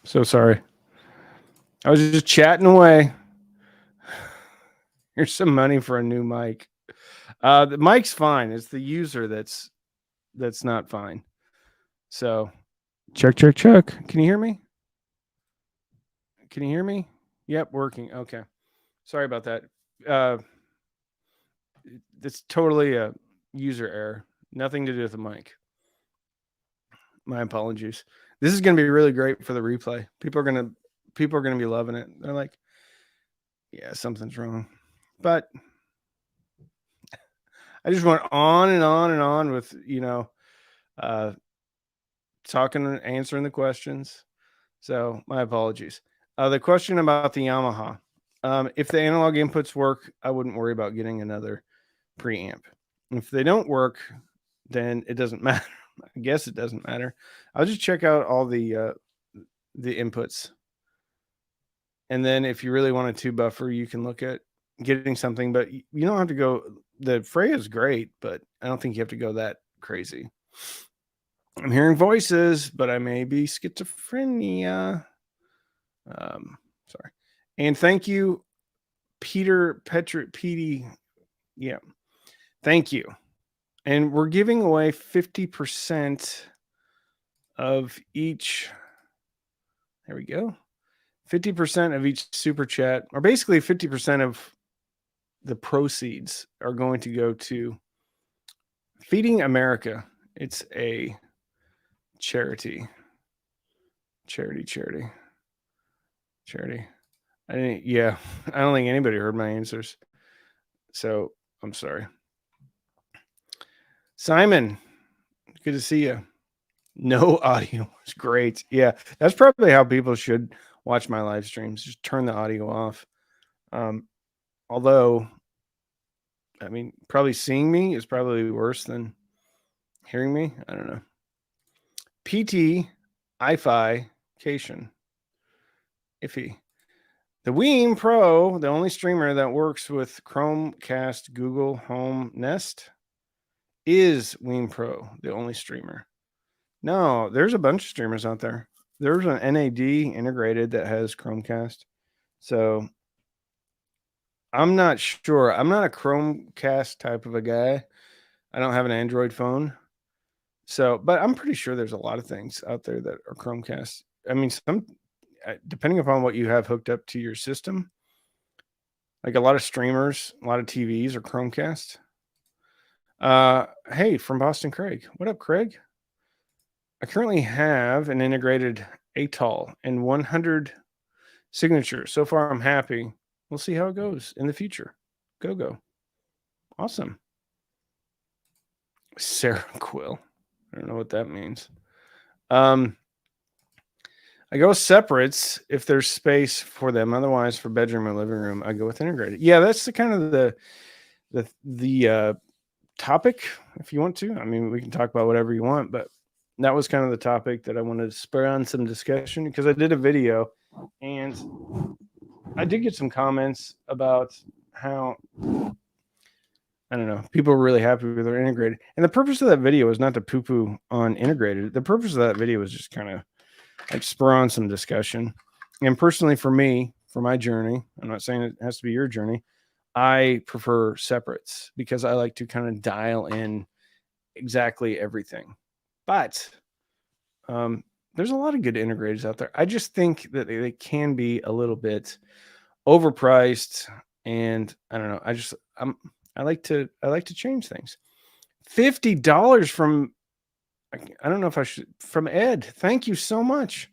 So sorry. I was just chatting away. Here's some money for a new mic. The mic's fine. It's the user that's not fine. So check. Can you hear me? Can you hear me? Yep, working. Okay. Sorry about that. Uh, it's totally a user error. Nothing to do with the mic. My apologies. This is going to be really great for the replay. People are going to be loving it. They're like, yeah, something's wrong. But I just went on and on and on with, talking and answering the questions. So my apologies. The question about the Yamaha. If the analog inputs work, I wouldn't worry about getting another preamp. If they don't work, then it doesn't matter. I guess it doesn't matter. I'll just check out all the inputs. And then if you really want a 2 buffer, you can look at getting something, but you don't have to go. The Freya is great, but I don't think you have to go that crazy. I'm hearing voices, but I may be schizophrenia. Sorry. And thank you, Peter Petty. Yeah. Thank you. And we're giving away 50% of each. There we go. 50% of each super chat, or basically 50% of the proceeds are going to go to Feeding America. It's a charity. I don't think anybody heard my answers. So I'm sorry. Simon, good to see you. No audio is great. Yeah, that's probably how people should watch my live streams. Just turn the audio off. Although, I mean, probably seeing me is probably worse than hearing me. I don't know. PT, Ifi, Cation, iffy. The Weem Pro, the only streamer that works with Chromecast, Google Home, Nest, is Weem Pro, the only streamer. No, there's a bunch of streamers out there. There's an NAD integrated that has Chromecast. So I'm not sure. I'm not a Chromecast type of a guy. I don't have an Android phone. So, but I'm pretty sure there's a lot of things out there that are Chromecast. I mean, some, depending upon what you have hooked up to your system, like a lot of streamers, a lot of TVs are Chromecast. Hey, from Boston, Craig. What up, Craig? I currently have an integrated ATOL and 100 signatures. So far, I'm happy. We'll see how it goes in the future. Go. Awesome. Sarah Quill. I don't know what that means. I go separates if there's space for them. Otherwise, for bedroom or living room, I go with integrated. Yeah, that's the kind of the topic. If you want to, I mean, we can talk about whatever you want, but that was kind of the topic that I wanted to spur on some discussion because I did a video and I did get some comments about how, I don't know, people were really happy with their integrated. And the purpose of that video was not to poo-poo on integrated. The purpose of that video was just kind of like spur on some discussion. And personally, for me, for my journey, I'm not saying it has to be your journey, I prefer separates because I like to kind of dial in exactly everything. But there's a lot of good integrateds out there. I just think that they can be a little bit overpriced, and I don't know. I like to change things. $50 from, I don't know if I should, from Ed. Thank you so much.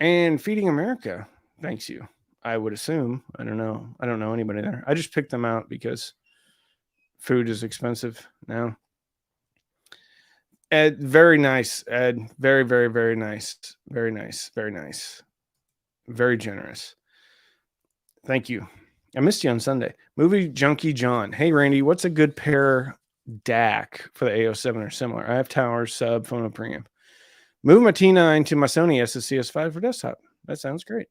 And Feeding America, thanks you. I would assume. I don't know. I don't know anybody there. I just picked them out because food is expensive now. Ed, very nice, Ed. Very, very, very nice. Very nice. Very nice. Very generous. Thank you. I missed you on Sunday. Movie Junkie John. Hey, Randy, what's a good pair DAC for the A07 or similar? I have towers, sub, phono preamp. Move my T9 to my Sony SSCS5 for desktop. That sounds great.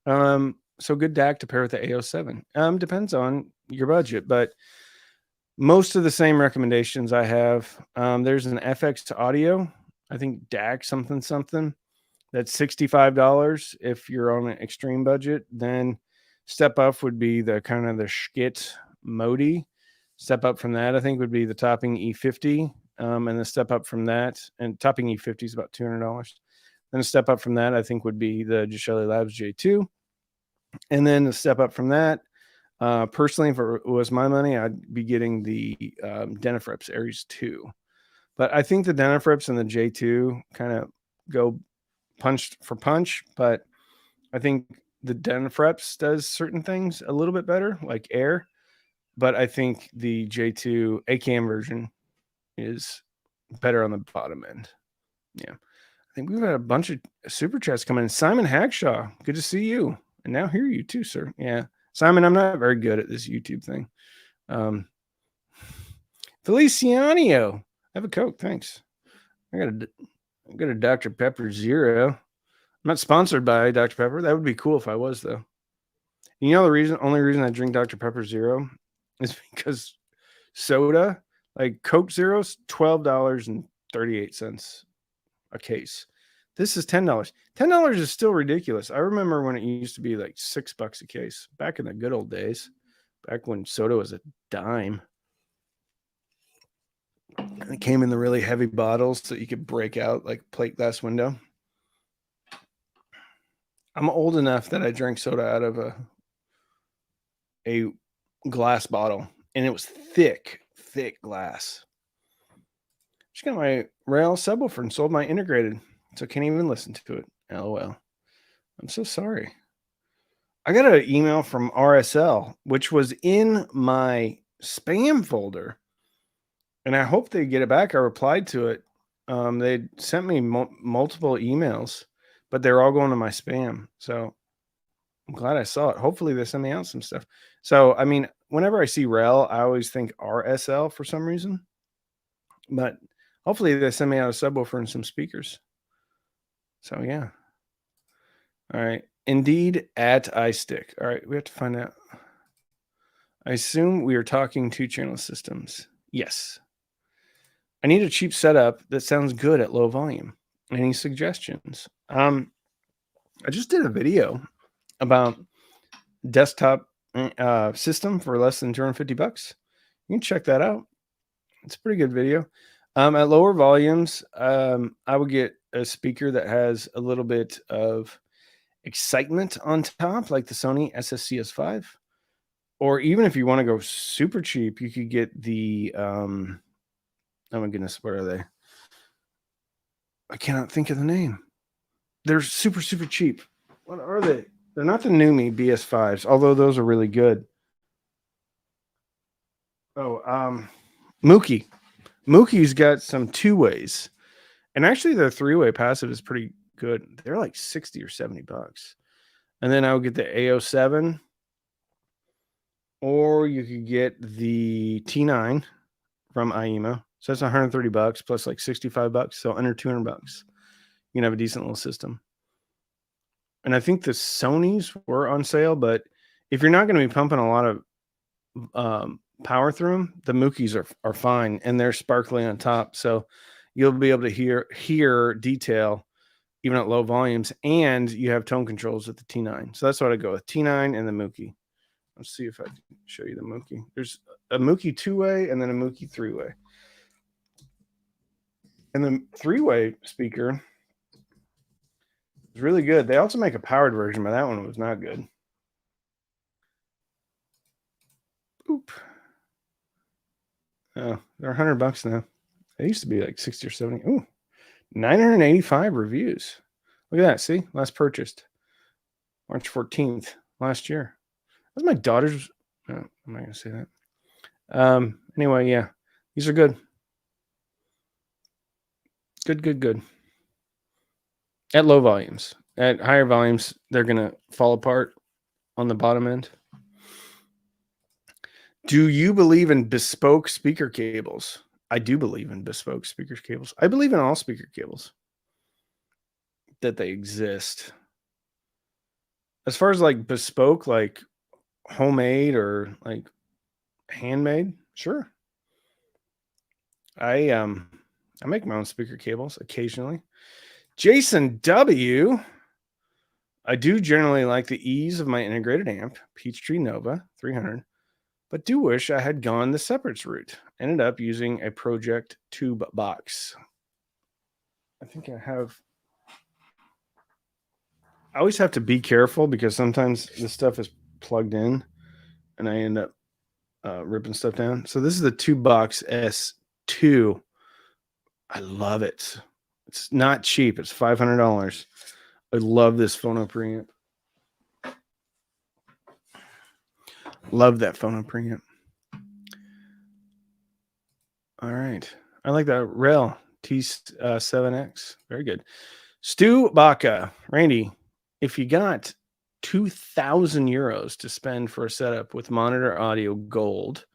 So good DAC to pair with the A07. Depends on your budget, but most of the same recommendations I have. There's an FX to audio. I think DAC something. That's $65 if you're on an extreme budget. Then step up would be the kind of the Schkit Modi. Step up from that, I think, would be the Topping E50. And the step up from that, and Topping E50 is about $200. Then a step up from that, I think, would be the Gishelli Labs J2. And then a step up from that, personally, if it was my money, I'd be getting the Denafrips Aries 2. But I think the Denafrips and the J2 kind of go punch for punch, but I think the Denafrips does certain things a little bit better, like air. But I think the J2 ACAM version is better on the bottom end. Yeah. I think we've had a bunch of super chats coming in. Simon Hagshaw, good to see you. And now hear you too, sir. Yeah. Simon, I'm not very good at this YouTube thing. Feliciano, I have a Coke. Thanks. I got a Dr. Pepper Zero. I'm not sponsored by Dr. Pepper. That would be cool if I was, though. You know, only reason I drink Dr. Pepper Zero is because soda, like Coke Zero's $12.38 a case. This is $10. $10 is still ridiculous. I remember when it used to be like $6 a case back in the good old days, back when soda was a dime. And it came in the really heavy bottles that you could break out like plate glass window. I'm old enough that I drank soda out of a glass bottle, and it was thick glass. Just got my rail subwoofer and sold my integrated, so I can't even listen to it. LOL. I'm so sorry. I got an email from RSL, which was in my spam folder, and I hope they get it back. I replied to it. They sent me multiple emails, but they're all going to my spam. So I'm glad I saw it. Hopefully they send me out some stuff. So, I mean, whenever I see REL, I always think RSL for some reason. But hopefully they send me out a subwoofer and some speakers. So, yeah. All right. Indeed at iStick. All right. We have to find out. I assume we are talking 2-channel systems. Yes. I need a cheap setup that sounds good at low volume. Any suggestions? I just did a video about desktop system for less than $250. You can check that out. It's a pretty good video. At lower volumes, I would get a speaker that has a little bit of excitement on top, like the Sony SSCS5. Or even if you want to go super cheap, you could get the oh my goodness, what are they? I cannot think of the name. They're super, super cheap. What are they? They're not the Numi BS5s, although those are really good. Oh, Mookie. Mookie's got some 2-ways. And actually their 3-way passive is pretty good. They're like $60 or $70. And then I would get the AO7. Or you could get the T9 from IEMA. So that's $130 plus like $65. So under $200. You can have a decent little system. And I think the Sonys were on sale, but if you're not going to be pumping a lot of power through them, the Mookies are fine, and they're sparkly on top. So you'll be able to hear detail even at low volumes, and you have tone controls with the T9. So that's what I go with, T9 and the Mookie. Let's see if I can show you the Mookie. There's a Mookie 2-way and then a Mookie 3-way. And the 3-way speaker is really good. They also make a powered version, but that one was not good. Oop. Oh, they're $100 now. They used to be like 60 or 70. Ooh, 985 reviews. Look at that. See, last purchased March 14th last year. That's my daughter's. No, I'm not going to say that. Anyway, yeah, these are good. Good. At low volumes. At higher volumes, they're going to fall apart on the bottom end. Do you believe in bespoke speaker cables? I do believe in bespoke speaker cables. I believe in all speaker cables that they exist. As far as like bespoke, like homemade or like handmade, sure. I make my own speaker cables occasionally. Jason W. I do generally like the ease of my integrated amp, Peachtree Nova 300, but do wish I had gone the separates route. Ended up using a project tube box. I think I always have to be careful because sometimes this stuff is plugged in and I end up ripping stuff down. So this is the tube box S2. I love it. It's not cheap. It's $500. I love this phono preamp. Love that phono preamp. All right. I like that Rail T7X. Very good. Stu Baca. Randy, if you got 2,000 euros to spend for a setup with monitor audio gold,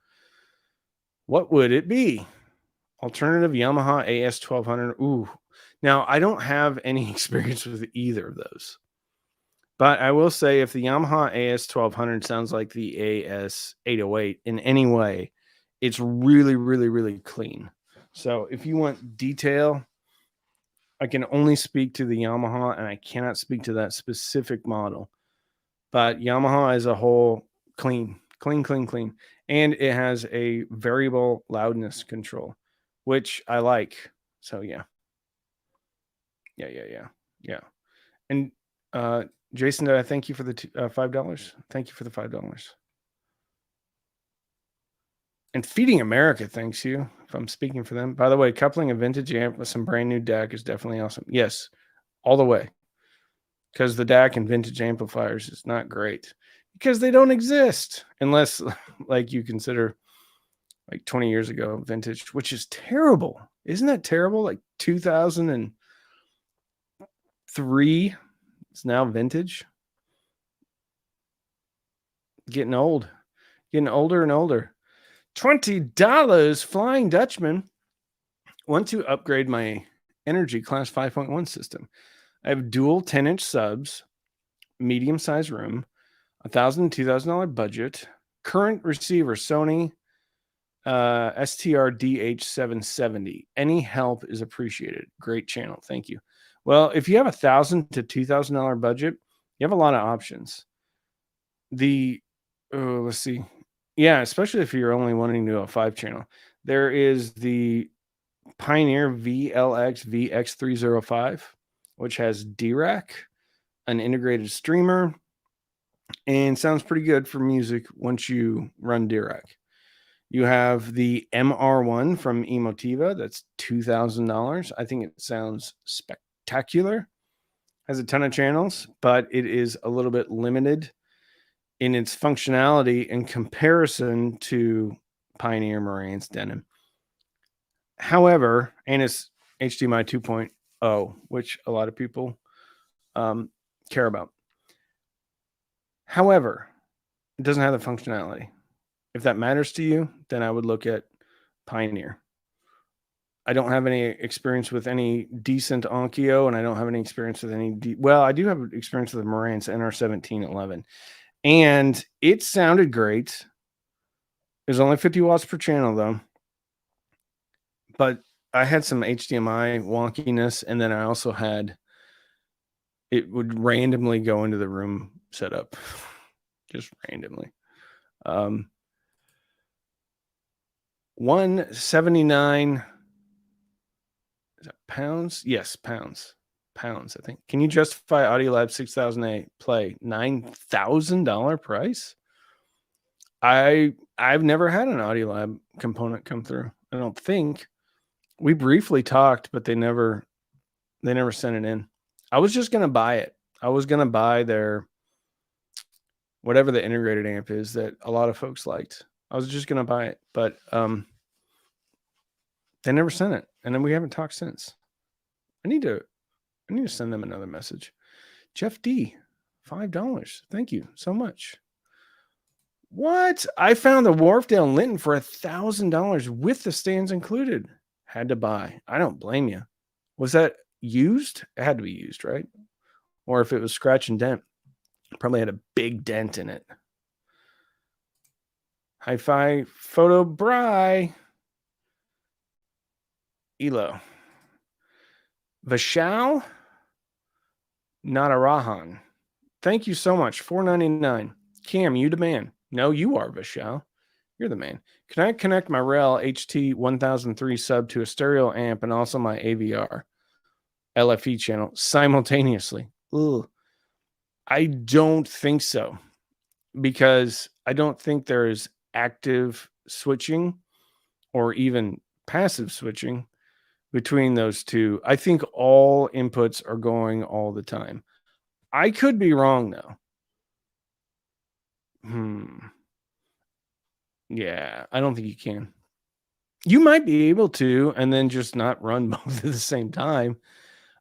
what would it be? Alternative Yamaha AS1200. Ooh. Now, I don't have any experience with either of those. But I will say if the Yamaha AS1200 sounds like the AS808 in any way, it's really, really, really clean. So if you want detail, I can only speak to the Yamaha and I cannot speak to that specific model. But Yamaha as a whole, clean. And it has a variable loudness control, which I like. So yeah. And Jason, I thank you for the $5. Thank you for the $5. And Feeding America thanks you, if I'm speaking for them. By the way, coupling a vintage amp with some brand new DAC is definitely awesome. Yes, all the way. Because the DAC and vintage amplifiers is not great. Because they don't exist. Unless, like, you consider, like, 20 years ago, vintage, which is terrible. Isn't that terrible? Like, 2003, it's now vintage. Getting old. Getting older and older. $20, Flying Dutchman. Want to upgrade my Energy Class 5.1 system. I have dual 10-inch subs, medium-sized room, $1,000 to $2,000 budget, current receiver Sony STR DH770. Any help is appreciated. Great channel. Thank you. Well, if you have $1,000 to $2,000 budget, you have a lot of options. Let's see. Yeah, especially if you're only wanting to do a 5-channel. There is the Pioneer VLX VX305, which has DRAC, an integrated streamer, and sounds pretty good for music once you run DRAC. You have the MR1 from Emotiva. That's $2,000. I think it sounds spectacular. Has a ton of channels, but it is a little bit limited in its functionality in comparison to Pioneer, Marantz, Denon. However, and it's HDMI 2.0, which a lot of people care about. However, it doesn't have the functionality. If that matters to you, then I would look at Pioneer. I don't have any experience with any decent Onkyo, and I don't have any experience with any... Well, I do have experience with the Marantz NR1711. And it sounded great. It was only 50 watts per channel, though. But I had some HDMI wonkiness, and then I also had... It would randomly go into the room setup. Just randomly. 179... Is that pounds? Yes, pounds. Pounds, I think. Can you justify Audiolab 6000A play $9,000 price? I've never had an Audiolab component come through. I don't think. We briefly talked, but they never sent it in. I was just gonna buy it. I was gonna buy their whatever the integrated amp is that a lot of folks liked. I was just gonna buy it, but they never sent it, and then we haven't talked since. I need to send them another message. Jeff D, $5. Thank you so much. What? I found the Wharfdale Linton for $1,000 with the stands included. Had to buy. I don't blame you. Was that used? It had to be used, right? Or if it was scratch and dent, probably had a big dent in it. Hi-Fi Photo Bry. Elo. Vishal? Natarajan. Thank you so much. $4.99. Cam, you the man. No, you are, Vishal. You're the man. Can I connect my Rel HT1003 sub to a stereo amp and also my AVR LFE channel simultaneously? Ugh. I don't think so, because I don't think there is active switching or even passive switching between those two. I think all inputs are going all the time. I could be wrong, though. Yeah, I don't think you can. You might be able to, and then just not run both at the same time.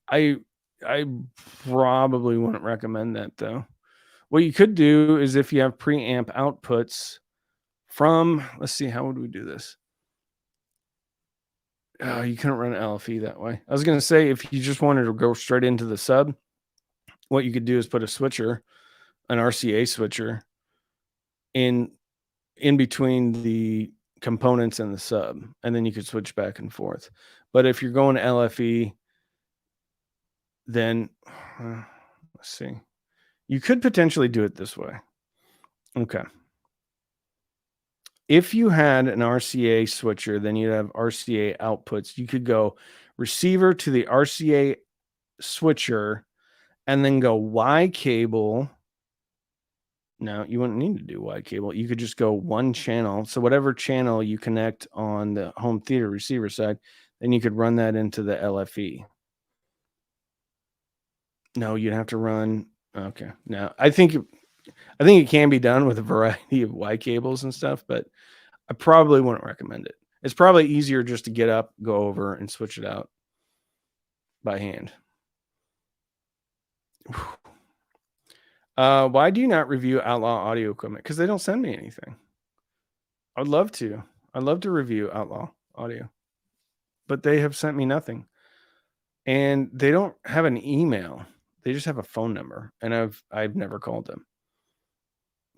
I probably wouldn't recommend that, though. What you could do is, if you have preamp outputs from, let's see, how would we do this? Oh, you couldn't run LFE that way. I was going to say, if you just wanted to go straight into the sub, what you could do is put a switcher, an RCA switcher, in between the components and the sub, and then you could switch back and forth. But if you're going to LFE, then let's see, you could potentially do it this way. Okay. If you had an RCA switcher, then you'd have RCA outputs. You could go receiver to the RCA switcher and then go Y cable. No, you wouldn't need to do Y cable. You could just go one channel. So whatever channel you connect on the home theater receiver side, then you could run that into the LFE. No, you'd have to run. Okay. Now, I think it can be done with a variety of Y cables and stuff, but I probably wouldn't recommend it. It's probably easier just to get up, go over, and switch it out by hand. Why do you not review Outlaw audio equipment? Because they don't send me anything. I'd love to. I'd love to review Outlaw audio, but they have sent me nothing. And they don't have an email. They just have a phone number, and I've never called them.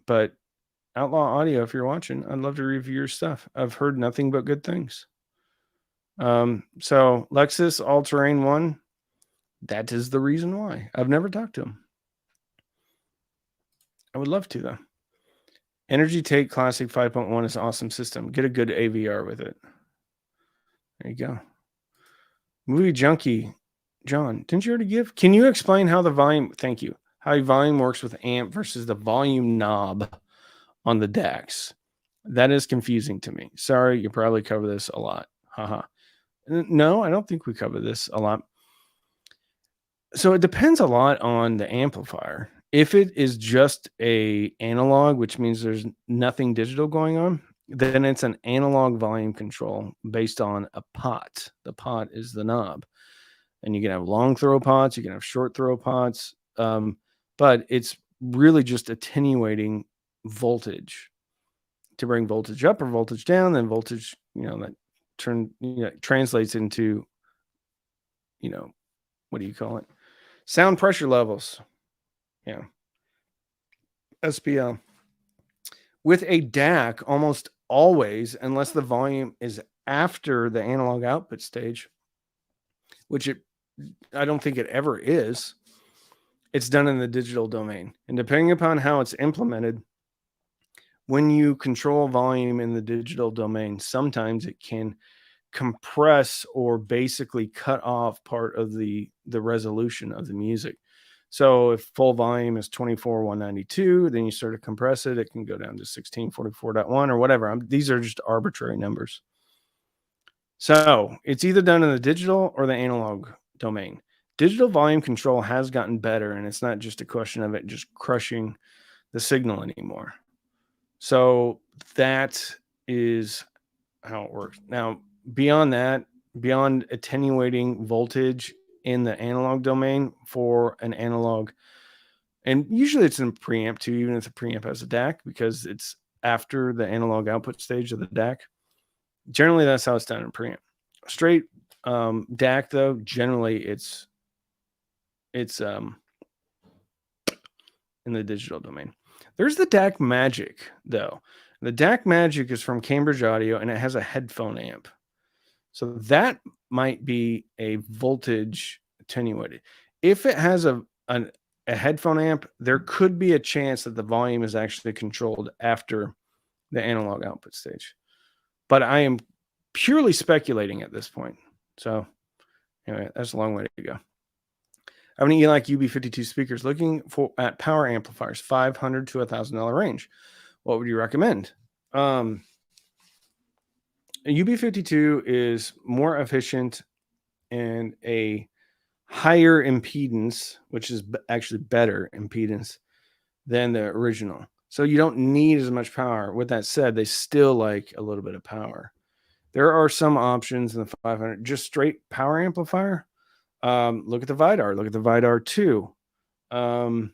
But Outlaw Audio, if you're watching, I'd love to review your stuff. I've heard nothing but good things. So Lexus All-Terrain 1, that is the reason why. I've never talked to him. I would love to, though. Energy Take Classic 5.1 is an awesome system. Get a good AVR with it. There you go. Movie Junkie. John, didn't you already give? Can you explain how the volume, thank you, how volume works with amp versus the volume knob on the DACs? That is confusing to me. Sorry, you probably cover this a lot. Haha. No, I don't think we cover this a lot. So it depends a lot on the amplifier. If it is just a analog, which means there's nothing digital going on, then it's an analog volume control based on a pot. The pot is the knob. And you can have long throw pots, you can have short throw pots, but it's really just attenuating voltage to bring voltage up or voltage down. Then voltage, that translates into, what do you call it? Sound pressure levels. Yeah. SPL. With a DAC, almost always, unless the volume is after the analog output stage, which I don't think it ever is, it's done in the digital domain. And depending upon how it's implemented, when you control volume in the digital domain, sometimes it can compress or basically cut off part of the resolution of the music. So if full volume is 24,192, then you sort of compress it, it can go down to 1644.1 or whatever. These are just arbitrary numbers. So it's either done in the digital or the analog domain. Digital volume control has gotten better, and it's not just a question of it just crushing the signal anymore. So that is how it works. Now, beyond that, beyond attenuating voltage in the analog domain for an analog, and usually it's in preamp too, even if the preamp has a DAC, because it's after the analog output stage of the DAC. Generally, that's how it's done in preamp. Straight DAC, though, generally it's in the digital domain. There's the DAC Magic, though. The DAC Magic is from Cambridge Audio, and it has a headphone amp. So that might be a voltage attenuated. If it has a a headphone amp, there could be a chance that the volume is actually controlled after the analog output stage. But I am purely speculating at this point. So anyway, that's a long way to go. I have an ELAC UB52 speakers looking at power amplifiers, $500 to $1,000 range. What would you recommend? A UB52 is more efficient and a higher impedance, which is actually better impedance than the original. So you don't need as much power. With that said, they still like a little bit of power. There are some options in the 500, just straight power amplifier. Look at the Vidar. Look at the Vidar 2. Again,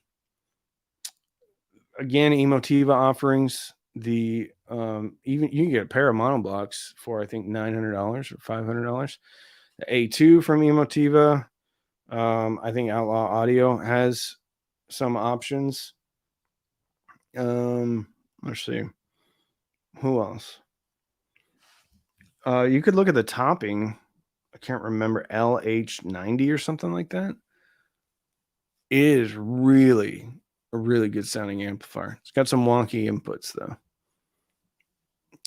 Emotiva offerings. The even you can get a pair of monoblocks for I think $900 or $500. The A2 from Emotiva. I think Outlaw Audio has some options. Let's see. Who else? You could look at the topping. I can't remember, LH90 or something like that. It is really a really good sounding amplifier. It's got some wonky inputs though.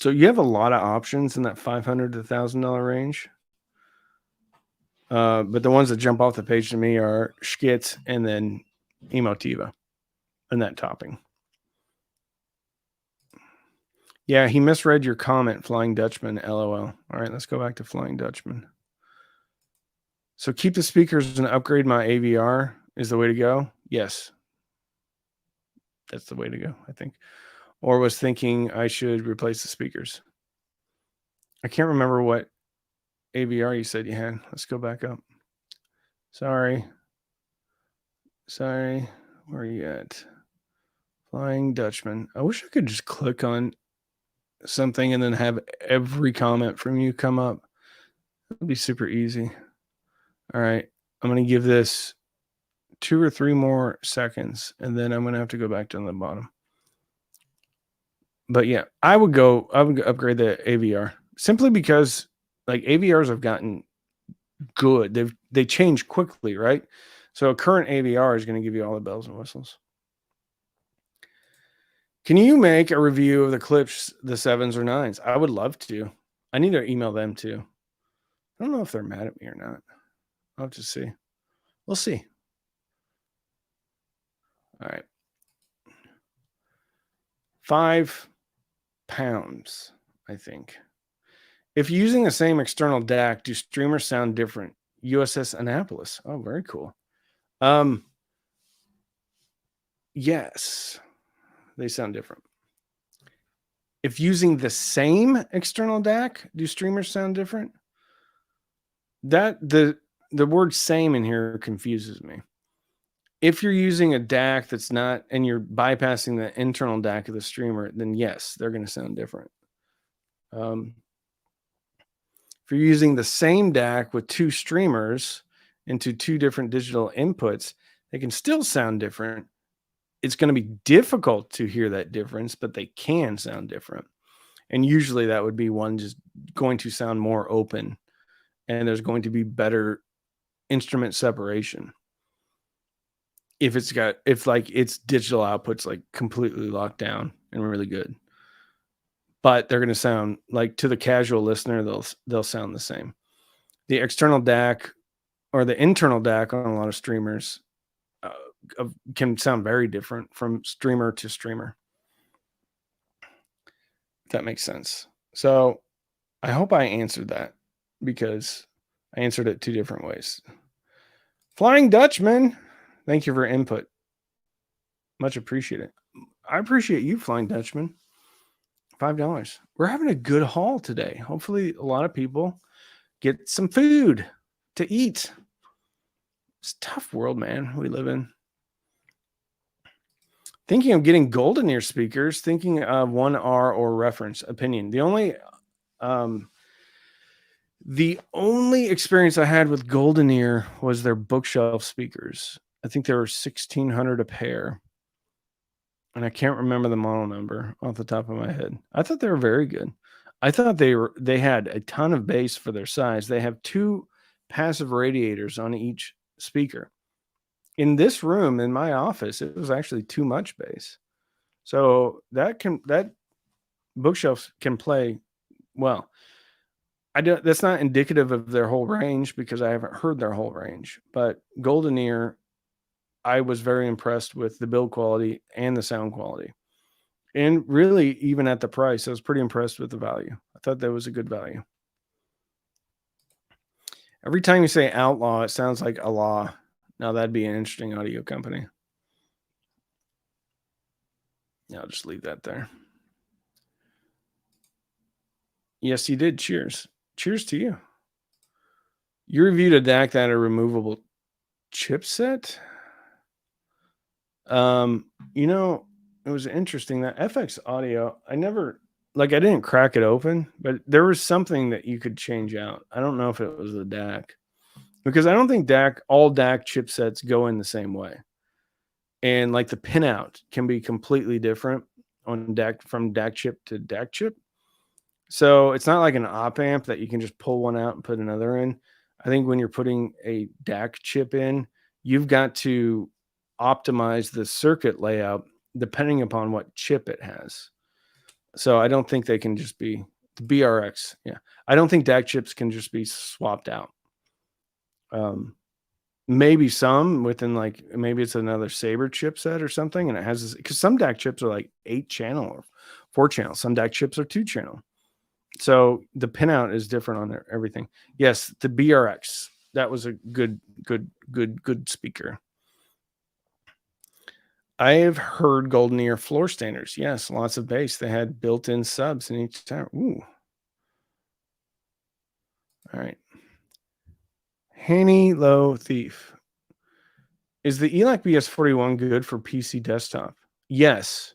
So you have a lot of options in that $500 to $1,000 range. But the ones that jump off the page to me are Schkitz and then Emotiva and that topping. Yeah, he misread your comment, Flying Dutchman, LOL. All right, let's go back to Flying Dutchman. So keep the speakers and upgrade my AVR is the way to go? Yes. That's the way to go, I think. Or was thinking I should replace the speakers. I can't remember what AVR you said you had. Let's go back up. Sorry. Where are you at? Flying Dutchman. I wish I could just click on something and then have every comment from you come up. It would be super easy. All right. I'm going to give this 2 or 3 more seconds, and then I'm going to have to go back down to the bottom. But yeah, I would upgrade the AVR simply because like AVRs have gotten good. They change quickly, right? So a current AVR is going to give you all the bells and whistles. Can you make a review of the Klipsch, the 7s or 9s? I would love to. I need to email them too. I don't know if they're mad at me or not. I'll have to see. We'll see. All right. 5 pounds, I think. If using the same external DAC, do streamers sound different? USS Annapolis. Oh, very cool. Yes, they sound different. If using the same external DAC, do streamers sound different? That the word same in here confuses me. If you're using a DAC that's not, and you're bypassing the internal DAC of the streamer, then yes, they're going to sound different. If you're using the same DAC with 2 streamers into 2 different digital inputs, they can still sound different. It's going to be difficult to hear that difference, but they can sound different. And usually that would be one just going to sound more open, and there's going to be better instrument separation. If its digital output's like completely locked down and really good. But they're going to sound like, to the casual listener, they'll sound the same. The external DAC or the internal DAC on a lot of streamers can sound very different from streamer to streamer. If that makes sense. So I hope I answered that, because I answered it 2 different ways. Flying Dutchman, thank you for input. Much appreciated. I appreciate you, Flying Dutchman. $5. We're having a good haul today. Hopefully a lot of people get some food to eat. It's a tough world, man, we live in. Thinking of getting GoldenEar speakers, thinking of 1R or reference opinion. The only experience I had with GoldenEar was their bookshelf speakers. I think they were $1,600 a pair. And I can't remember the model number off the top of my head. I thought they were very good. I thought they had a ton of bass for their size. They have 2 passive radiators on each speaker. In this room, in my office, it was actually too much bass. So that bookshelf can play well. That's not indicative of their whole range because I haven't heard their whole range. But GoldenEar, I was very impressed with the build quality and the sound quality. And really, even at the price, I was pretty impressed with the value. I thought that was a good value. Every time you say outlaw, it sounds like a law. Now that'd be an interesting audio company. Yeah, I'll just leave that there. Yes, you did. Cheers. Cheers to you. You reviewed a DAC that had a removable chipset. You know, it was interesting that FX Audio. I didn't crack it open, but there was something that you could change out. I don't know if it was the DAC because I don't think all DAC chipsets go in the same way. And like the pinout can be completely different on DAC from DAC chip to DAC chip. So it's not like an op amp that you can just pull one out and put another in. I think when you're putting a DAC chip in, you've got to optimize the circuit layout depending upon what chip it has. So I don't think they can just be the BRX. Yeah. I don't think DAC chips can just be swapped out. Maybe some within maybe it's another Saber chipset or something. And it has this because some DAC chips are like 8-channel or 4-channel. Some DAC chips are 2-channel. So the pinout is different on everything. Yes, the BRX. That was a good speaker. I have heard GoldenEar floor standers. Yes, lots of bass. They had built-in subs in each tower. Ooh. All right. Hanny Low Thief. Is the ELAC BS41 good for PC desktop? Yes.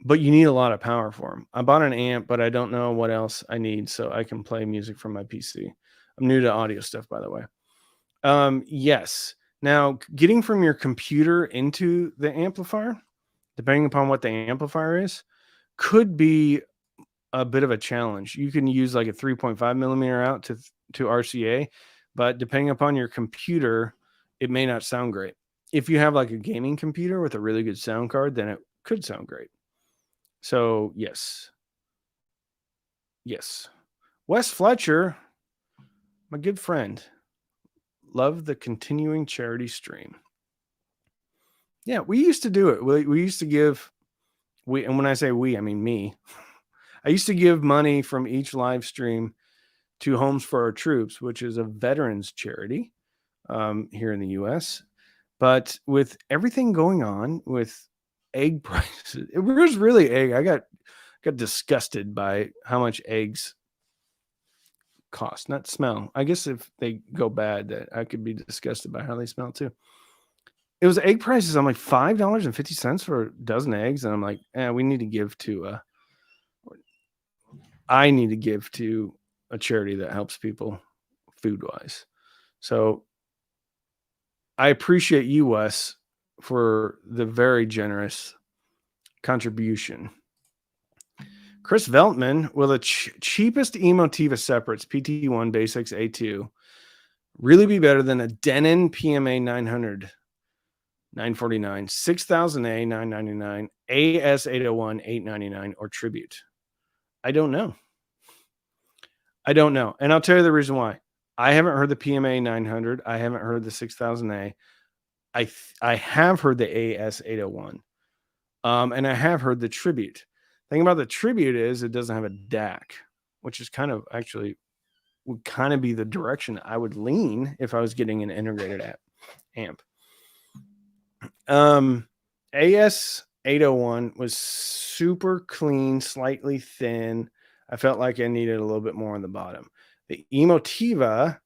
But you need a lot of power for them. I bought an amp, but I don't know what else I need so I can play music from my PC. I'm new to audio stuff, by the way. Yes. Now, getting from your computer into the amplifier, depending upon what the amplifier is, could be a bit of a challenge. You can use like a 3.5 millimeter out to RCA, but depending upon your computer, it may not sound great. If you have like a gaming computer with a really good sound card, then it could sound great. So yes. Wes Fletcher, my good friend, love the continuing charity stream. Yeah, we used to do it. We used to give, and when I say we, I mean me. I used to give money from each live stream to Homes for Our Troops, which is a veterans charity here in the U.S. But with everything going on with egg prices, it was really egg. I got disgusted by how much eggs cost, not smell. I guess if they go bad, that I could be disgusted by how they smell too. It was egg prices. I'm like $5.50 for a dozen eggs, and I'm like, we need to give to I need to give to a charity that helps people food wise. So I appreciate you, Wes, for the very generous contribution. Chris Veltman, will the cheapest Emotiva separates PT1 Basics A2 really be better than a Denon PMA 900 949, 6000A 999, AS 801 899, or Tribute? I don't know. And I'll tell you the reason why. I haven't heard the PMA 900. I haven't heard the 6000A. I have heard the AS 801. And I have heard the Tribute. The thing about the Tribute is it doesn't have a DAC, which is kind of actually would kind of be the direction I would lean if I was getting an integrated amp. AS 801 was super clean, slightly thin. I felt like I needed a little bit more on the bottom. The Emotiva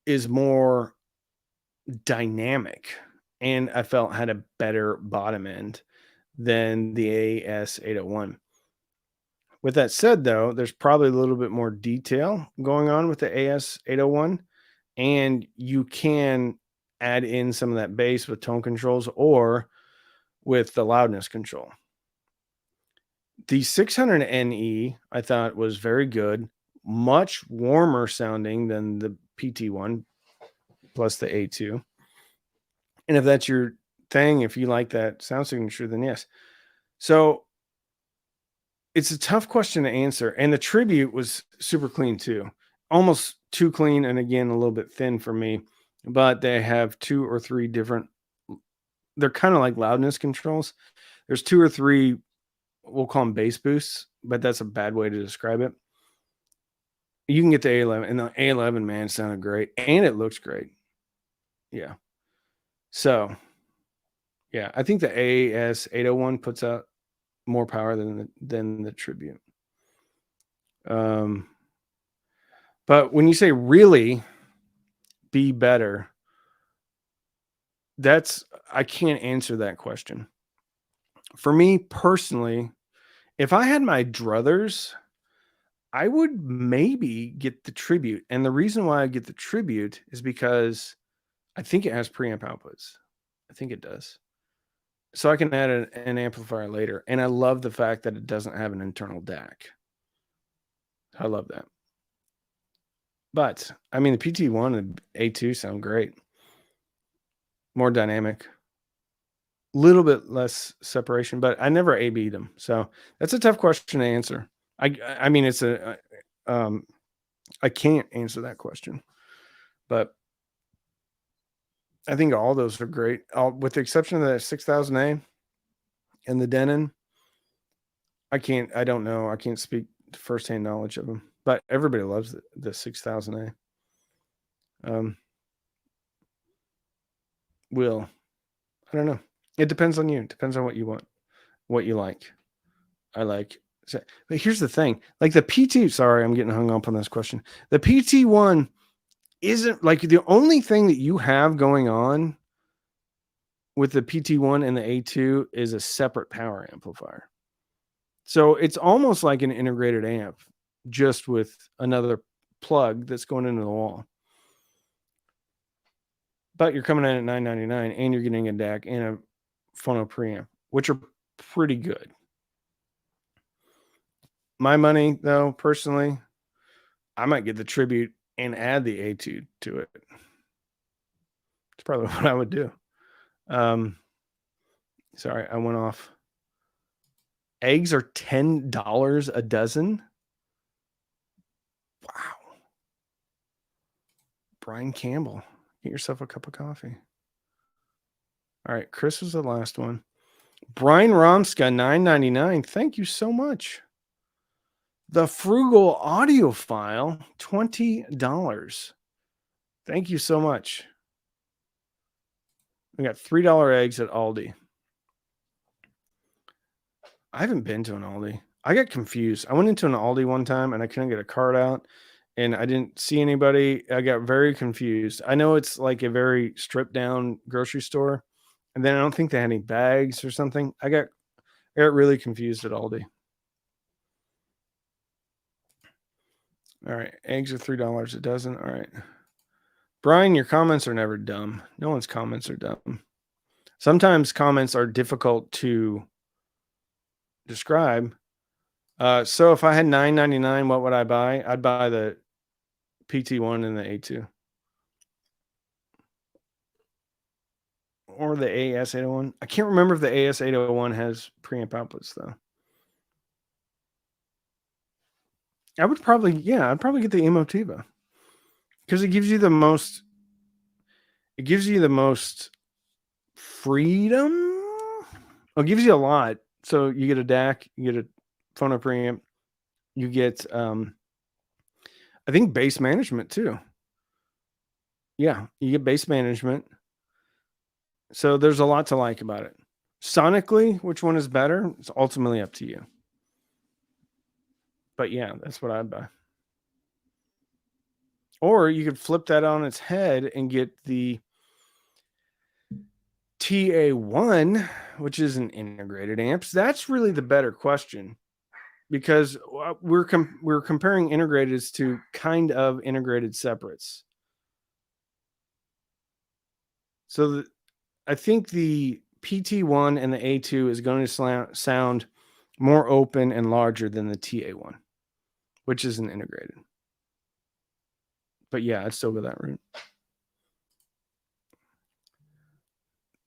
is more dynamic, and I felt had a better bottom end than the AS 801. With that said, though, there's probably a little bit more detail going on with the AS 801, and you can add in some of that bass with tone controls or with the loudness control. The 600 NE I thought was very good, much warmer sounding than the PT1 plus the A2. And if that's your thing, if you like that sound signature, then yes. So it's a tough question to answer. And the Tribute was super clean too, almost too clean. And again, a little bit thin for me, but they have 2 or 3 different, they're kind of like loudness controls. There's 2 or 3, we'll call them bass boosts, but that's a bad way to describe it. You can get the A11, and the A11, man, sounded great, and it looks great. Yeah. So, yeah, I think the AS801 puts out more power than the Tribute. But when you say really be better, I can't answer that question. For me personally, if I had my druthers, I would maybe get the Tribute. And the reason why I get the Tribute is because I think it has preamp outputs. I think it does. So I can add an amplifier later. And I love the fact that it doesn't have an internal DAC. I love that. But I mean, the PT1 and A2 sound great. More dynamic. Little bit less separation, but I never A/B'd them. So that's a tough question to answer. I mean, it's I can't answer that question, but I think all those are great. With the exception of the 6000A and the Denon, I don't know. I can't speak to firsthand knowledge of them, but everybody loves the 6000A. I don't know. It depends on you. It depends on what you want, what you like. I like. But here's the thing, like the PT, sorry, I'm getting hung up on this question. The PT1 isn't like the only thing that you have going on with the PT1 and the A2 is a separate power amplifier. So it's almost like an integrated amp, just with another plug that's going into the wall. But you're coming in at $999 and you're getting a DAC and a phono preamp, which are pretty good. My money, though, personally, I might get the Tribute and add the A2 to it. It's probably what I would do. Sorry, I went off. Eggs are $10 a dozen. Wow. Brian Campbell, get yourself a cup of coffee. All right, Chris was the last one. Brian Romska, $9.99. Thank you so much. The Frugal Audiophile, $20. Thank you so much. We got $3 eggs at Aldi. I haven't been to an Aldi. I got confused. I went into an Aldi one time and I couldn't get a card out and I didn't see anybody. I got very confused. I know it's like a very stripped down grocery store. And then I don't think they had any bags or something. I got really confused at Aldi. All right. Eggs are $3 a dozen. All right. Brian, your comments are never dumb. No one's comments are dumb. Sometimes comments are difficult to describe. So if I had $9.99, what would I buy? I'd buy the PT1 and the A2. Or the AS801. I can't remember if the AS801 has preamp outputs though. I'd probably get the Emotiva. Because it gives you the most freedom. It gives you a lot. So you get a DAC, you get a phono preamp, you get I think bass management too. Yeah, you get bass management. So there's a lot to like about it. Sonically, which one is better? It's ultimately up to you. But yeah, that's what I'd buy. Or you could flip that on its head and get the TA1, which is an integrated amps. That's really the better question because we're comparing integrateds to kind of integrated separates. So I think the PT1 and the A2 is going to sound more open and larger than the TA1, which is an integrated. But yeah, I'd still go that route.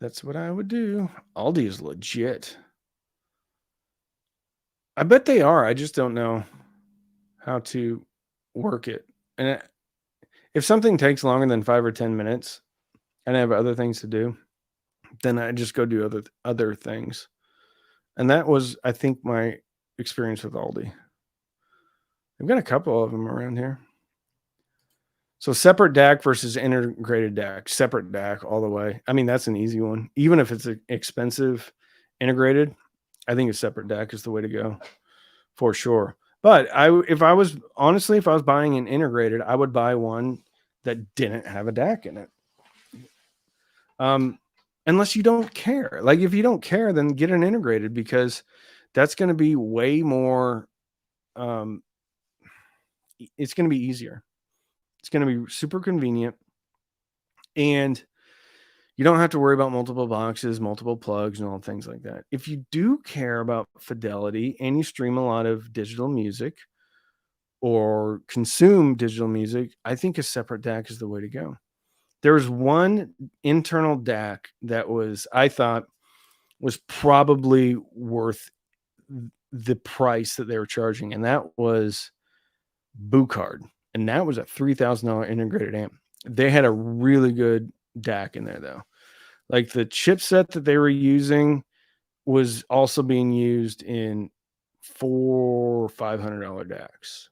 That's what I would do. Aldi is legit. I bet they are. I just don't know how to work it. And if something takes longer than 5 or 10 minutes and I have other things to do, then I just go do other things. And that was, I think, my experience with Aldi. I've got a couple of them around here. So separate DAC versus integrated DAC. Separate DAC all the way. I mean, that's an easy one. Even if it's expensive integrated, I think a separate DAC is the way to go for sure. But if I was buying an integrated, I would buy one that didn't have a DAC in it. Unless you don't care. Like if you don't care, then get an integrated, because that's going to be way more. It's going to be easier. It's going to be super convenient, and you don't have to worry about multiple boxes, multiple plugs, and all things like that. If you do care about fidelity and you stream a lot of digital music or consume digital music, I think a separate DAC is the way to go. There was one internal DAC that I thought was probably worth the price that they were charging, and that was Bucard. And that was a $3,000 integrated amp. They had a really good DAC in there, though. Like the chipset that they were using was also being used in $400 or $500 DACs.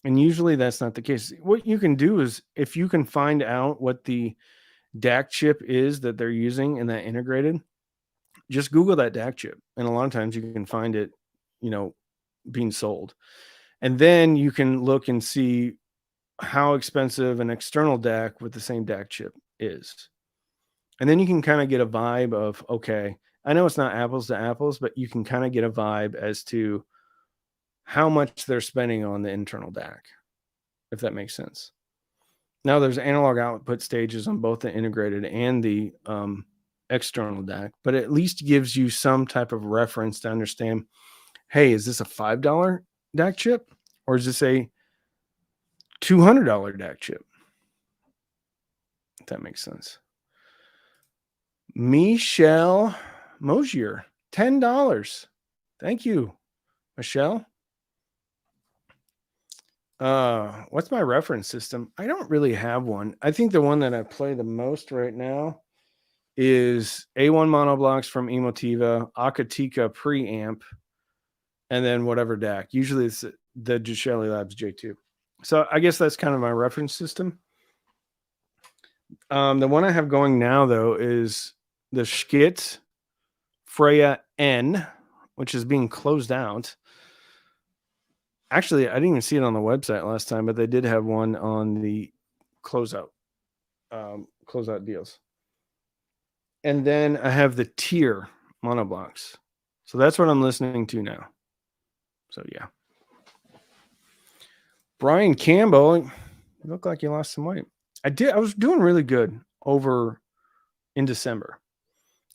And usually that's not the case. What you can do is, if you can find out what the DAC chip is that they're using in that integrated, just Google that DAC chip. And a lot of times you can find it, being sold. And then you can look and see how expensive an external DAC with the same DAC chip is. And then you can kind of get a vibe of, okay, I know it's not apples to apples, but you can kind of get a vibe as to how much they're spending on the internal DAC, if that makes sense. Now there's analog output stages on both the integrated and the external DAC, but at least gives you some type of reference to understand, hey, is this a $5 DAC chip or is this a $200 DAC chip? If that makes sense. Michelle Mosier, $10. Thank you, Michelle. What's my reference system? I don't really have one. I think the one that I play the most right now is A1 monoblocks from Emotiva, Akatika preamp, and then whatever DAC. Usually it's the Gishelli Labs J2. So I guess that's kind of my reference system. The one I have going now, though, is the Schkit Freya N, which is being closed out. Actually, I didn't even see it on the website last time, but they did have one on the closeout deals. And then I have the Tier monoblocks. So that's what I'm listening to now. So yeah. Brian Campbell, you look like you lost some weight. I was doing really good over in December.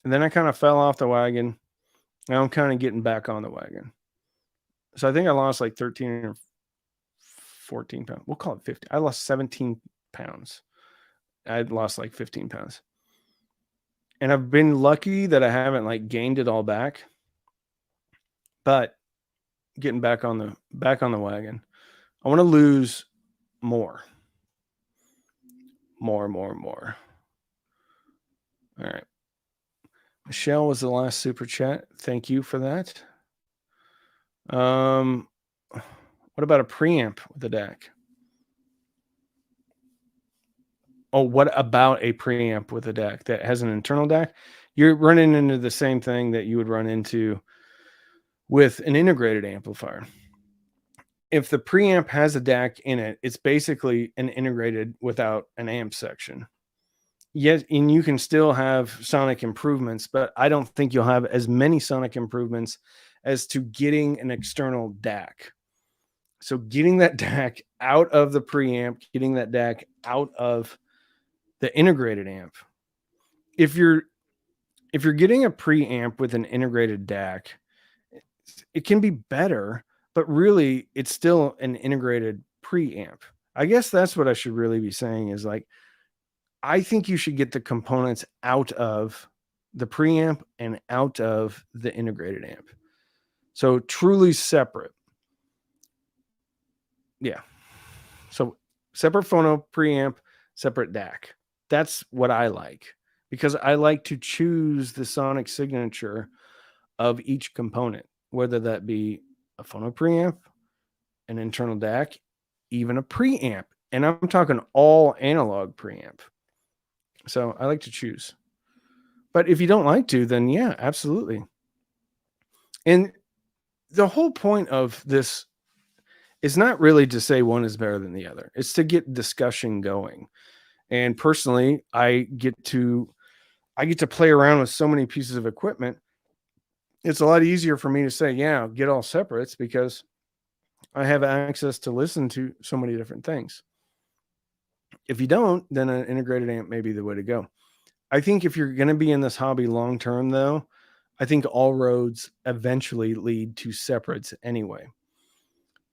And then I kind of fell off the wagon. Now I'm kind of getting back on the wagon. So I think I lost like 13 or 14 pounds. We'll call it 50. I lost 17 pounds. I lost like 15 pounds. And I've been lucky that I haven't like gained it all back. But getting back on the wagon. I want to lose more. More. All right. Michelle was the last super chat. Thank you for that. What about a preamp with a DAC? Oh, what about a preamp with a DAC that has an internal DAC? You're running into the same thing that you would run into with an integrated amplifier. If the preamp has a DAC in it, it's basically an integrated without an amp section. Yes, and you can still have sonic improvements, but I don't think you'll have as many sonic improvements as to getting an external DAC. So getting that DAC out of the preamp, getting that DAC out of the integrated amp. If you're getting a preamp with an integrated DAC, it can be better, but really it's still an integrated preamp. I guess that's what I should really be saying is like, I think you should get the components out of the preamp and out of the integrated amp. So truly separate. Yeah. So separate phono preamp, separate DAC. That's what I like, because I like to choose the sonic signature of each component, whether that be a phono preamp, an internal DAC, even a preamp. And I'm talking all analog preamp. So I like to choose. But if you don't like to, then yeah, absolutely. And the whole point of this is not really to say one is better than the other. It's to get discussion going. And personally, I get to play around with so many pieces of equipment. It's a lot easier for me to say, yeah, get all separates, because I have access to listen to so many different things. If you don't, then an integrated amp may be the way to go. I think if you're going to be in this hobby long term, though, I think all roads eventually lead to separates anyway.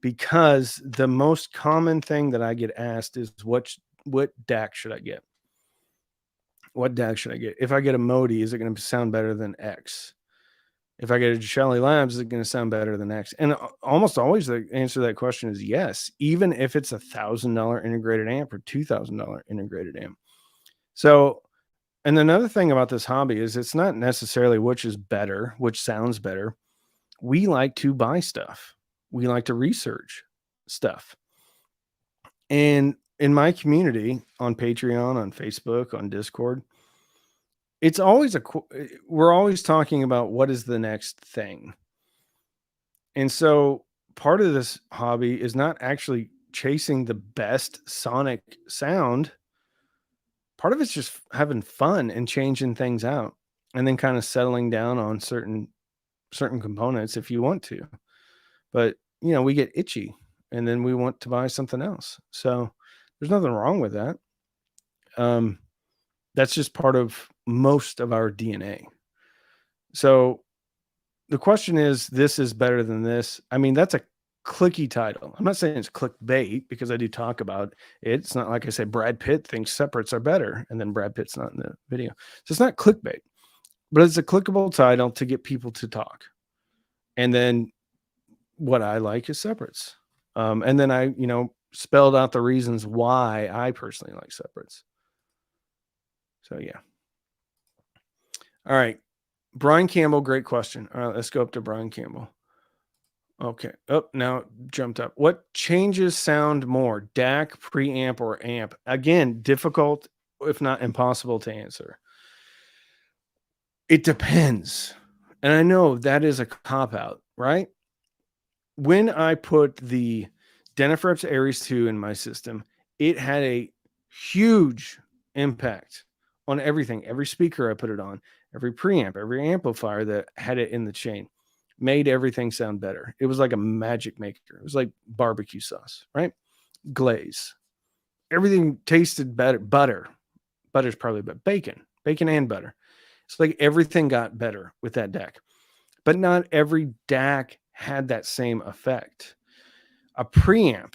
Because the most common thing that I get asked is what DAC should I get? What DAC should I get? If I get a Modi, is it going to sound better than X? If I get a Shelly Labs, is it going to sound better than X? And almost always the answer to that question is yes, even if it's $1,000 integrated amp or $2,000 integrated amp. So, and another thing about this hobby is it's not necessarily which is better, which sounds better. We like to buy stuff. We like to research stuff. And in my community on Patreon, on Facebook, on Discord, it's always we're always talking about what is the next thing. And so part of this hobby is not actually chasing the best sonic sound. Part of it's just having fun and changing things out, and then kind of settling down on certain components if you want to. But, we get itchy and then we want to buy something else. So there's nothing wrong with that. That's just part of most of our DNA. So the question is, this is better than this. I mean, that's a clicky title. I'm not saying it's clickbait, because I do talk about it. It's not like I say Brad Pitt thinks separates are better, and then Brad Pitt's not in the video. So it's not clickbait, but it's a clickable title to get people to talk. And then what I like is separates. And then I, spelled out the reasons why I personally like separates. So yeah. All right. Brian Campbell, great question. All right, let's go up to Brian Campbell. Okay. Oh, now it jumped up. What changes sound more, DAC, preamp, or amp? Again, difficult, if not impossible to answer. It depends. And I know that is a cop-out, right? When I put the Denafreps Aries 2 in my system, it had a huge impact on everything. Every speaker I put it on, every preamp, every amplifier that had it in the chain made everything sound better. It was like a magic maker. It was like barbecue sauce, right? Glaze. Everything tasted better. Butter's probably, but bacon and butter. It's like everything got better with that DAC. But not every DAC had that same effect. A preamp,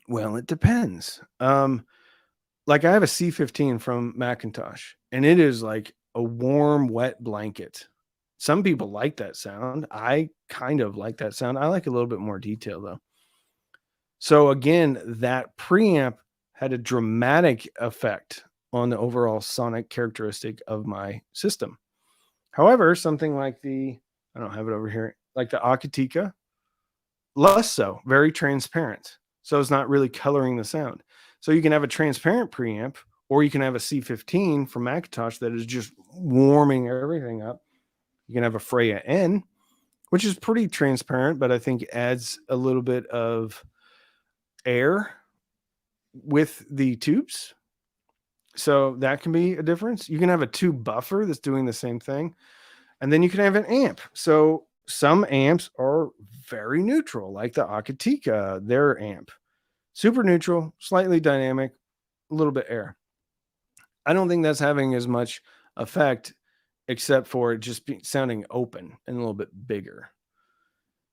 well, it depends. Like I have a C15 from Macintosh, and it is like a warm, wet blanket. Some people like that sound. I kind of like that sound. I like a little bit more detail though. So again, that preamp had a dramatic effect on the overall sonic characteristic of my system. However, something like I don't have it over here, like the Akatika, less so, very transparent. So it's not really coloring the sound. So you can have a transparent preamp, or you can have a C15 from Macintosh that is just warming everything up. You can have a Freya N, which is pretty transparent, but I think adds a little bit of air with the tubes. So that can be a difference. You can have a tube buffer that's doing the same thing. And then you can have an amp. So some amps are very neutral, like the Akatika, their amp. Super neutral, slightly dynamic, a little bit air. I don't think that's having as much effect, except for it just sounding open and a little bit bigger.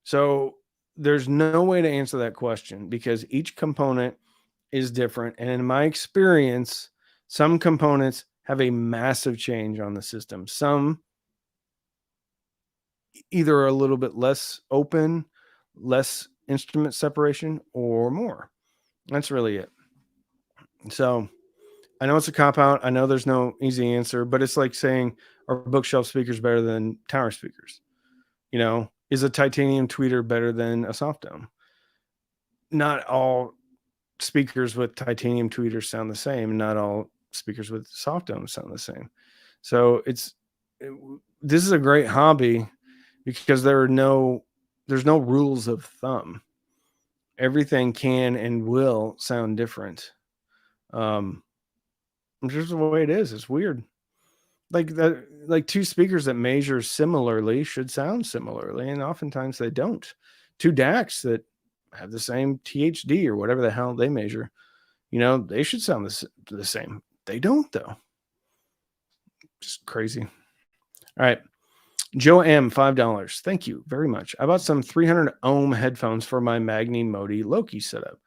So there's no way to answer that question, because each component is different. And in my experience, Some components have a massive change on the system. Some either are a little bit less open, less instrument separation, or more. That's really it. So I know it's a cop out. I know there's no easy answer, but it's like saying, are bookshelf speakers better than tower speakers? Is a titanium tweeter better than a soft dome? Not all speakers with titanium tweeters sound the same. Not all speakers with soft domes sound the same. So this is a great hobby because there's no rules of thumb. Everything can and will sound different. It's just the way it is. It's weird. Like two speakers that measure similarly should sound similarly, and oftentimes they don't. Two DACs that have the same THD or whatever the hell they measure, they should sound the same. They don't, though. Just crazy. All right. Joe M, $5. Thank you very much. I bought some 300 ohm headphones for my Magni Modi Loki setup.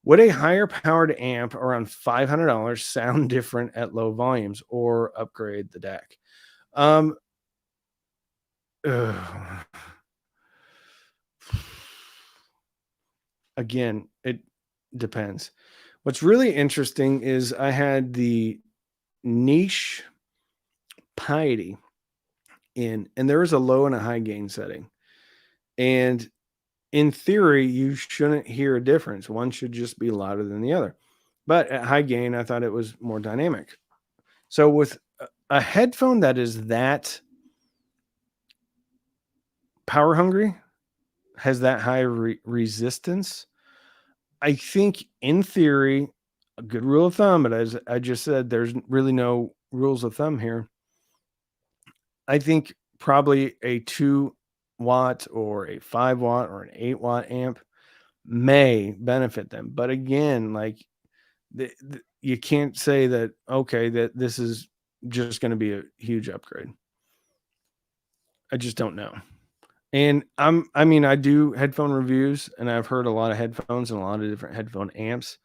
Would a higher powered amp around $500 sound different at low volumes or upgrade the DAC? Again, it depends. What's really interesting is I had the niche piety in, and there is a low and a high gain setting. And in theory, you shouldn't hear a difference. One should just be louder than the other. But at high gain, I thought it was more dynamic. So with a headphone that is that power hungry, has that high resistance, I think in theory, a good rule of thumb, but as I just said, there's really no rules of thumb here. I think probably a 2-watt or a 5-watt or an 8-watt amp may benefit them. But again, like you can't say that, okay, that this is just going to be a huge upgrade. I just don't know. And I do headphone reviews, and I've heard a lot of headphones and a lot of different headphone amps,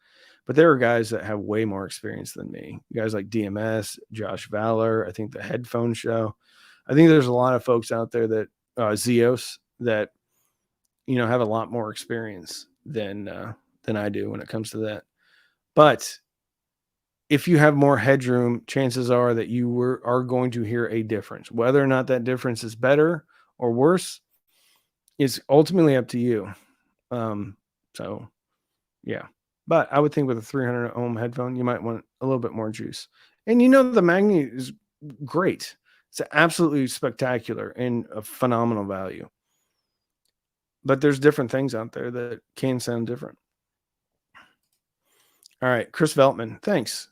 but there are guys that have way more experience than me. Guys like DMS, Josh Valor, I think the Headphone Show. I think there's a lot of folks out there that Zeos that have a lot more experience than I do when it comes to that. But if you have more headroom, chances are that you are going to hear a difference. Whether or not that difference is better or worse is ultimately up to you. So yeah, but I would think with a 300 ohm headphone, you might want a little bit more juice. And the Magni is great. It's absolutely spectacular and a phenomenal value. But there's different things out there that can sound different. All right, Chris Veltman, thanks.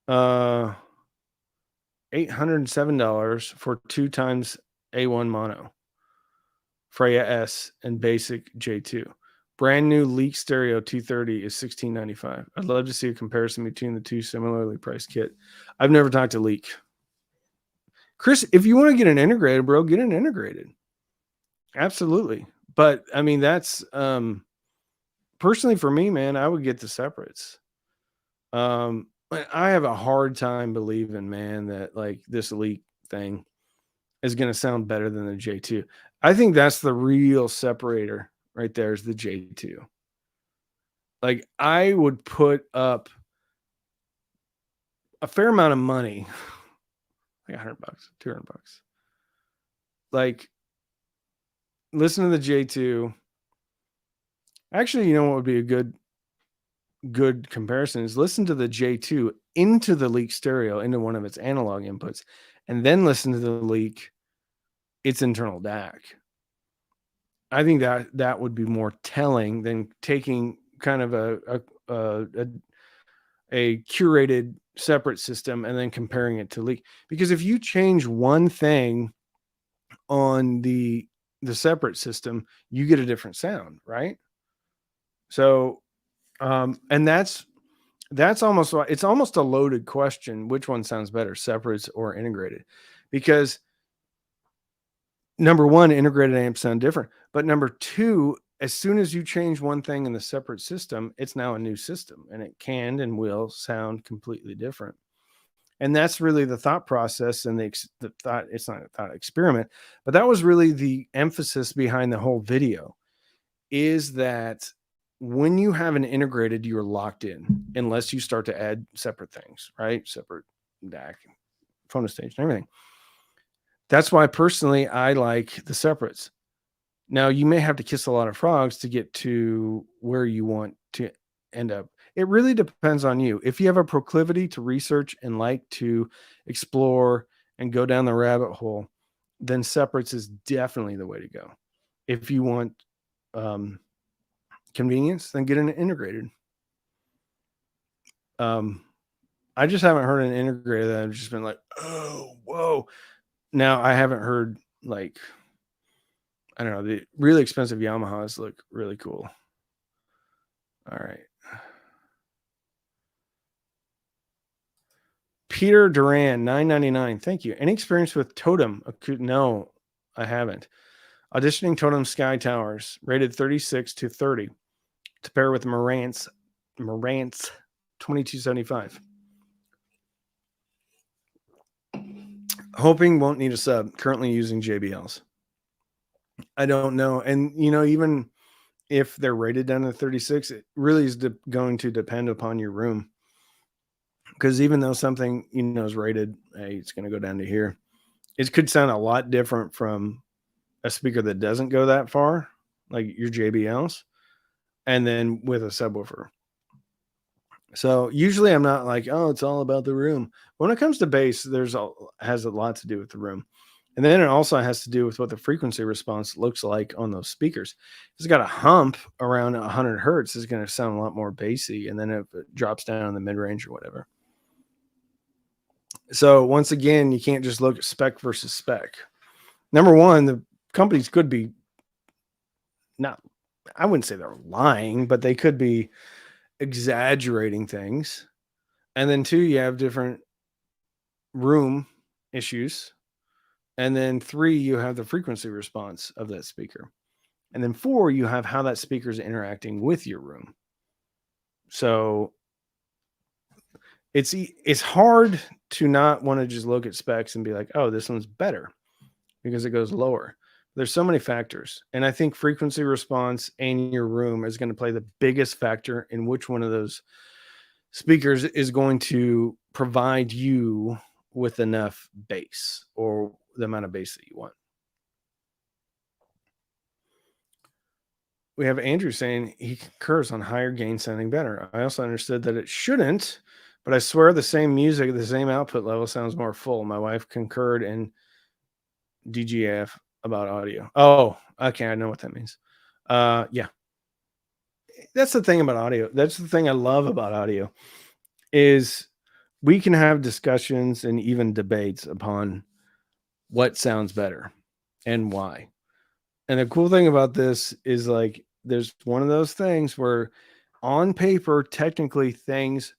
$807 for 2 times A1 mono, Freya S, and basic J2. Brand new Leak Stereo 230 is $16.95. I'd love to see a comparison between the two similarly priced kit. I've never talked to Leak. Chris, if you want to get an integrated, bro, get an integrated. Absolutely. But I mean, that's personally for me, man, I would get the separates. I have a hard time believing, man, that like this Leak thing is going to sound better than the J2. I think that's the real separator right there, is the J2. Like I would put up a fair amount of money, like $100, $200. Like listen to the J2. Actually, you know what would be a good comparison is listen to the J2 into the Leak Stereo, into one of its analog inputs, and then listen to the Leak, its internal DAC. I think that would be more telling than taking kind of a curated separate system and then comparing it to Leak. Because if you change one thing on the separate system, you get a different sound, right? So, and that's almost, it's almost a loaded question. Which one sounds better, separates or integrated? Because number one, integrated amps sound different, but number two, as soon as you change one thing in the separate system, it's now a new system, and it can and will sound completely different. And that's really the thought process and the thought. It's not a thought experiment, but that was really the emphasis behind the whole video, is that when you have an integrated, you're locked in unless you start to add separate things, right? Separate DAC, phone stage, and everything. That's why personally I like the separates. Now, you may have to kiss a lot of frogs to get to where you want to end up. It really depends on you. If you have a proclivity to research and like to explore and go down the rabbit hole, then separates is definitely the way to go. If you want convenience, then get an integrated. I just haven't heard an integrated that I've just been like, oh, whoa. Now, I haven't heard, like, I don't know, the really expensive Yamahas look really cool. All right. Peter Duran, $9.99. Thank you. Any experience with Totem? No, I haven't. Auditioning Totem Sky Towers, rated 36 to 30, to pair with Marantz 2275. Hoping won't need a sub. Currently using JBLs. I don't know. And, even if they're rated down to 36, it really is going to depend upon your room. Because even though something, is rated, hey, it's going to go down to here, it could sound a lot different from a speaker that doesn't go that far, like your JBLs, and then with a subwoofer. So usually I'm not like, oh, it's all about the room. When it comes to bass, has a lot to do with the room. And then it also has to do with what the frequency response looks like on those speakers. If it's got a hump around 100 hertz, it's going to sound a lot more bassy. And then if it drops down in the mid-range or whatever. So once again, you can't just look at spec versus spec. Number one, the companies could be I wouldn't say they're lying, but they could be exaggerating things. And then two, you have different room issues. And then three, you have the frequency response of that speaker. And then four, you have how that speaker is interacting with your room. So it's hard to not want to just look at specs and be like, oh, this one's better because it goes lower. There's so many factors. And I think frequency response and your room is going to play the biggest factor in which one of those speakers is going to provide you with enough bass or the amount of bass that you want. We have Andrew saying he concurs on higher gain sounding better. I also understood that it shouldn't, but I swear the same music at the same output level sounds more full. My wife concurred in DGF about audio. Oh, okay. I know what that means. Yeah. That's the thing about audio. That's the thing I love about audio is we can have discussions and even debates upon what sounds better and why. And the cool thing about this is like, there's one of those things where on paper, technically things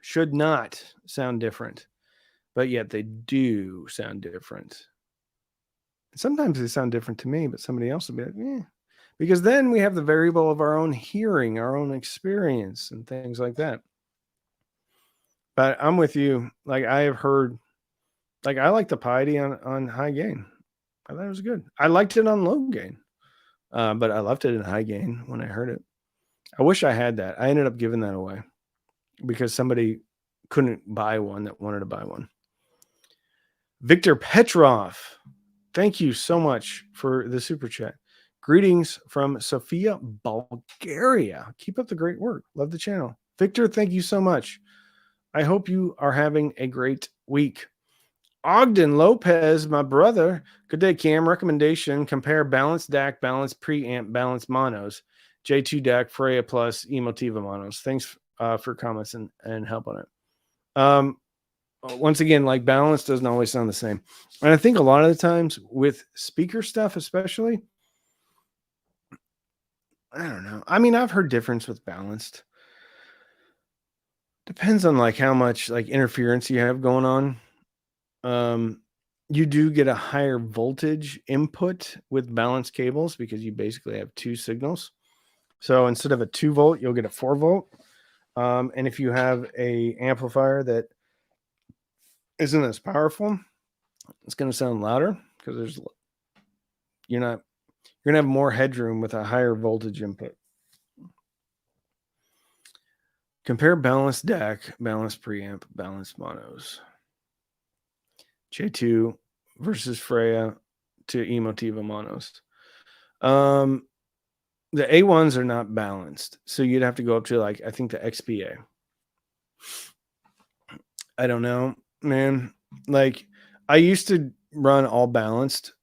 should not sound different, but yet they do sound different. Sometimes they sound different to me, but somebody else will be like, eh. Because then we have the variable of our own hearing, our own experience, and things like that. But I'm with you. Like I have heard, like I like the piety on high gain. I thought it was good. I liked it on low gain, but I left it in high gain when I heard it. I wish I had that. I ended up giving that away because somebody couldn't buy one that wanted to buy one. Victor Petrov, thank you so much for the super chat. Greetings from Sofia, Bulgaria. Keep up the great work. Love the channel. Victor, thank you so much. I hope you are having a great week. Ogden Lopez, my brother. Good day, Cam. Recommendation: compare balanced DAC, balanced preamp, balanced monos, J2 DAC, Freya Plus, Emotiva monos. Thanks for comments and help on it. Once again, like balance doesn't always sound the same. And I think a lot of the times with speaker stuff, especially, I don't know. I mean, I've heard difference with balanced. Depends on like how much like interference you have going on. You do get a higher voltage input with balanced cables because you basically have two signals. So instead of a 2-volt, you'll get a 4-volt. And if you have a amplifier that isn't as powerful, it's going to sound louder because you're going to have more headroom with a higher voltage input. Compare balanced DAC, balanced preamp, balanced monos. J2 versus Freya to Emotiva monos. The A1s are not balanced, so you'd have to go up to like I think the XPA. I don't know, man. Like I used to run all balanced,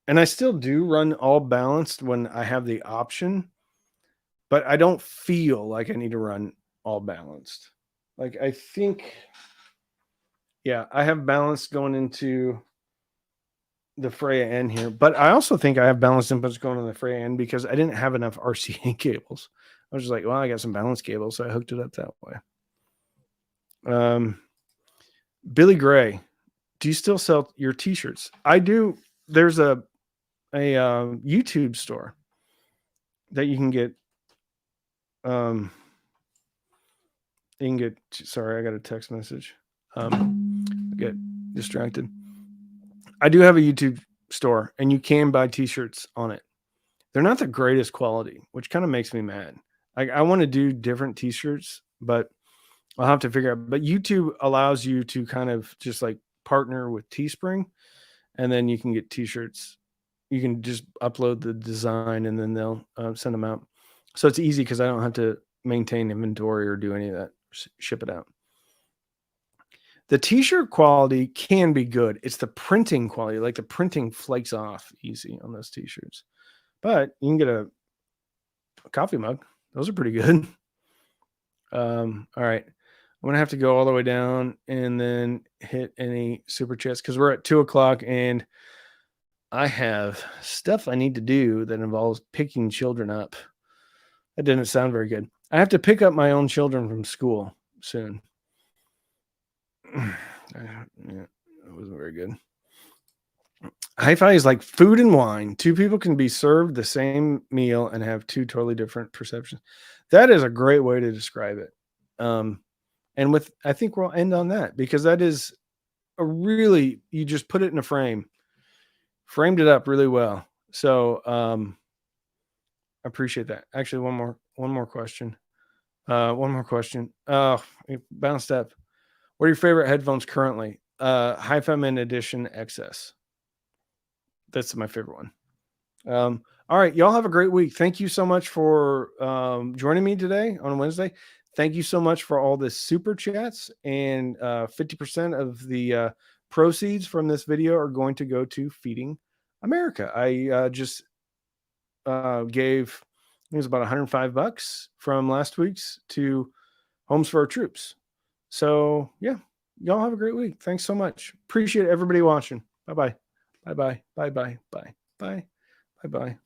and I still do run all balanced when I have the option, but I don't feel like I need to run all balanced. Like I think, yeah, I have balanced going into the Freya N here, but I also think I have balanced inputs going on the Freya N because I didn't have enough RCA cables. I was just like, well, I got some balanced cables, so I hooked it up that way. Billy Gray, do you still sell your t-shirts? I do. There's a YouTube store that you can get. Sorry, I got a text message. Get distracted. I do have a YouTube store, and you can buy t-shirts on it. They're not the greatest quality, which kind of makes me mad. I want to do different t-shirts, but I'll have to figure out. But YouTube allows you to kind of just like partner with Teespring, and then you can get t-shirts. You can just upload the design, and then they'll send them out. So it's easy because I don't have to maintain inventory or do any of that. Ship it out. The t-shirt quality can be good. It's the printing quality. Like the printing flakes off easy on those t-shirts. But you can get a coffee mug. Those are pretty good. All right. I'm going to have to go all the way down and then hit any super chats because we're at 2:00 and I have stuff I need to do that involves picking children up. That didn't sound very good. I have to pick up my own children from school soon. Yeah, that wasn't very good. Hi-fi is like food and wine. Two people can be served the same meal and have two totally different perceptions. That is a great way to describe it. And I think we'll end on that because that is you just put it in a frame, framed it up really well. So, I appreciate that. Actually, one more question. It bounced up. What are your favorite headphones currently? Hi-Fi Min Edition XS. That's my favorite one. All right, y'all have a great week. Thank you so much for joining me today on Wednesday. Thank you so much for all the super chats, and 50% of the proceeds from this video are going to go to Feeding America. I just gave, I think it was about $105 from last week's to Homes for Our Troops. So yeah, y'all have a great week. Thanks so much. Appreciate everybody watching. Bye-bye. Bye-bye. Bye-bye. Bye. Bye. Bye-bye.